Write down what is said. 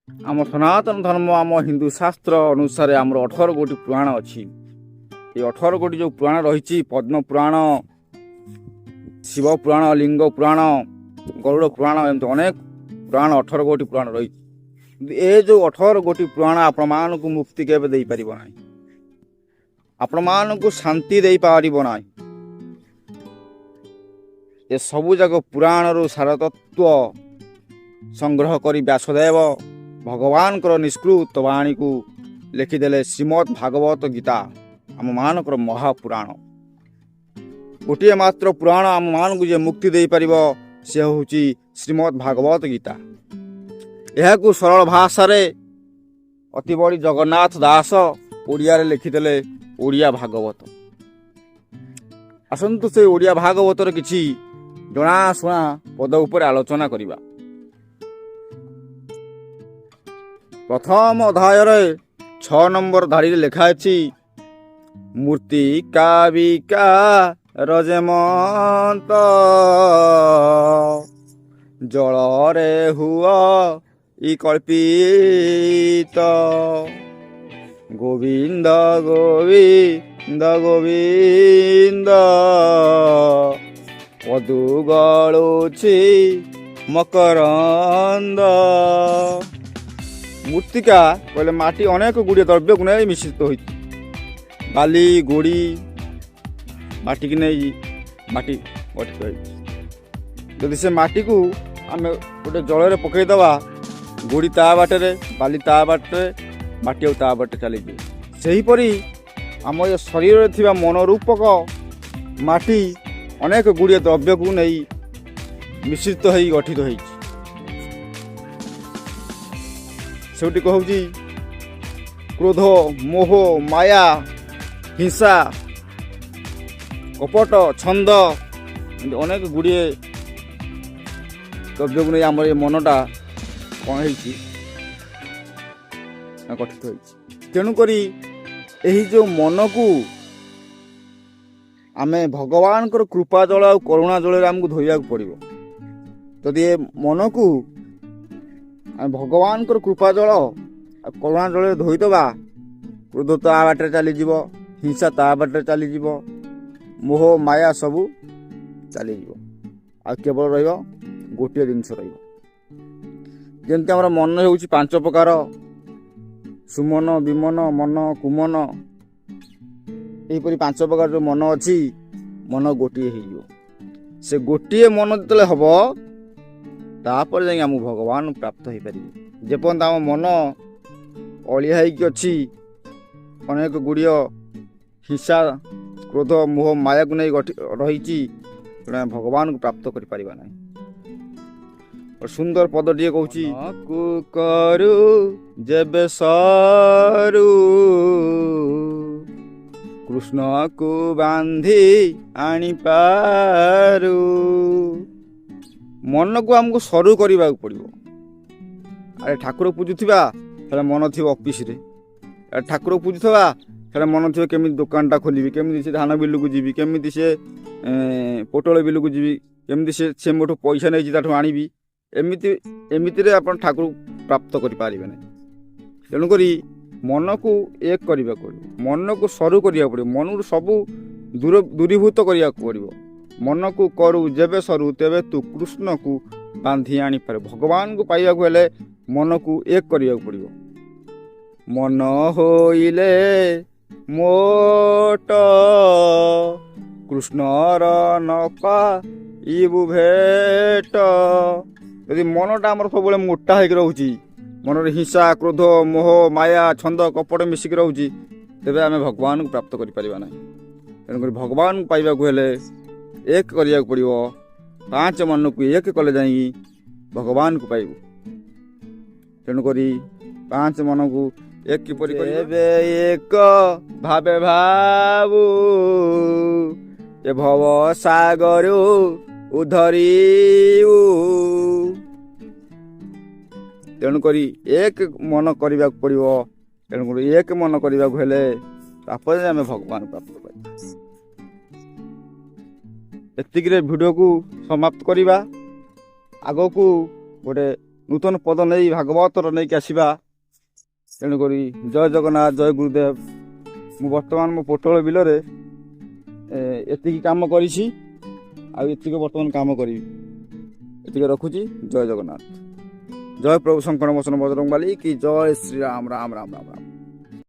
आम सनातन धर्म आम हिंदू शास्त्र अनुसार आम 18 गोटी पुराण अच्छी। ये 18 गोटी जो पुराण रही पद्म पुराण, शिव पुराण, लिंग पुराण, गरुड़ पुराण, एमती अनेक पुराण 18 गोटी पुराण रही। ए जो 18 गोटी पुराण आपण मान को मुक्ति केबे दे परिबो नाही, आपण मान को शांति दे परिबो नाही। ये सबु जाक पुराण रु सार तत्व संग्रह करी व्यासदेव भगवान कर निष्कृत वाणी को लिखिदेले श्रीमद् भागवत गीता आम मानकर महापुराण। गोटे मात्र पुराण आम मान को जे मुक्ति दे परिबो से होची श्रीमद् भागवत गीता। यह को सरल भाषा रे अति बड़ी जगन्नाथ दास ओडिया रे लिखिदेले ओडिया भागवत। आसंतु से ओडिया भागवत रे किछि जनाशुना पद उपर आलोचना करिबा। प्रथम अध्याय 6 नंबर धाड़ी लिखा है मूर्ति काविका रजमंत जल रे हुआ इ कल्पित गोविंद गोविंद गोविंद पदु गलुछि मकरंद। मूर्तिका कहले माटी अनेक गुड़िया द्रव्य को नहीं मिश्रित हो बाली गोड़ी माटी की नहीं माटी गठित। जदि से माटी को आम गोटे जल में पकईदवा गोड़ी ता बाटे बाली ता बाटे माटी ता बाटे चली जाए। सेहीपरि आम ये शरीर में थिबा मनोरूपक माटी अनेक गुड़िया द्रव्य को नहीं मिश्रित हो गठित हो। सेठी कहूँ क्रोध मोह माया हिंसा कपट छंद अनेक गुड़िए द्रव्य को नहीं आम मनटा कौन गठित हो। तेणुक जो मन को आम भगवान कृपा जल आ करुणा जल आमको धोइया पड़ो। जदि ए मन को भगवान कृपा जल करुणा जल धोईदबा क्रोध ता बाटे चलीज, हिंसा ता बाटे चलीज, मोह माया सबू चलीज। आ केवल रोटे जिनस रमती आम मन हो 5 प्रकार सुमन विमन मन कुमन। यहीपरि 5 प्रकार जो मन अच्छी मन गोटे हो। से गोटे मन जो हम तापर जाए आम भगवान प्राप्त हो पार। जेपर्यंत आम मन अलिया अच्छी अनेक गुड़िया हिंसा क्रोध मोह माया को नहीं रही भगवान को प्राप्त कर पारिबा नहीं। और सुंदर पदटीए कहूँ करू जेबे सारू कृष्ण को बांधी आनी पारू। मन को आमको सरू करने पड़ो। अरे ठाकुर पूजुवा मन थी ऑफिस रे, ठाकुर पूजुवा मन थी केमी दुकानटा खोलि, केमी से धान बिल को जीवी, केमी से पोटल बिल को जीवी, केमी से मोटू पैसा नहीं आनी। एमती आप ठाकुर प्राप्त करें। तेणुक मन को एक करने पड़ो, मन को सरू करा पड़ो, मन सब दूरीभूत करा पड़ो। मन को करू जेबे सरू तेबे तू कृष्ण को बांधी आनी पारे। भगवान को पाइबा हेले मन को एक करिया पड़ो। मन होइले मोट कृष्णर न पाइबु भेट। यदि मनटा आमर सब मोटा होकर रोचे, मन हिंसा क्रोध मोह माया छंद कपट मिसिक रोचे, तेबे आम भगवान को प्राप्त करें ना। तेणुक भगवान को पाइबा हेले एक करिया पड़ो। 5 मन को एक कले जाई भगवान को पाइबू। तेणुक 5 मन को एक किपरि एक भावे भावु ए भव सागर उधरिऊ। तेणुक एक मन करने पड़ो। तेणुक एक मन करने हेले आम भगवान प्राप्त कर। एतिक वीडियो को समाप्त करवा। आग को गोटे ନୂତନ ପଦ ନେଇ ଭାଗବତର ନେଇକି ଆସିବା। ତେଣୁକରି ଜୟ ଜଗନ୍ନାଥ, ଜୟ ଗୁରୁଦେବ। ମୁଁ ବର୍ତ୍ତମାନ ମୋ ପୋଟଳ ବିଲରେ ଏତିକି କାମ କରିଛି, ଆଉ ଏତିକି ବର୍ତ୍ତମାନ କାମ କରିବି। ଏତିକି ରଖୁଛି। ଜୟ ଜଗନ୍ନାଥ, ଜୟ ପ୍ରଭୁ ଶଙ୍କର ମୋଚନ ବଜରଙ୍ଗବାଲି କି ଜୟ ଶ୍ରୀରାମ। ରାମ ରାମ ରାମ ରାମ।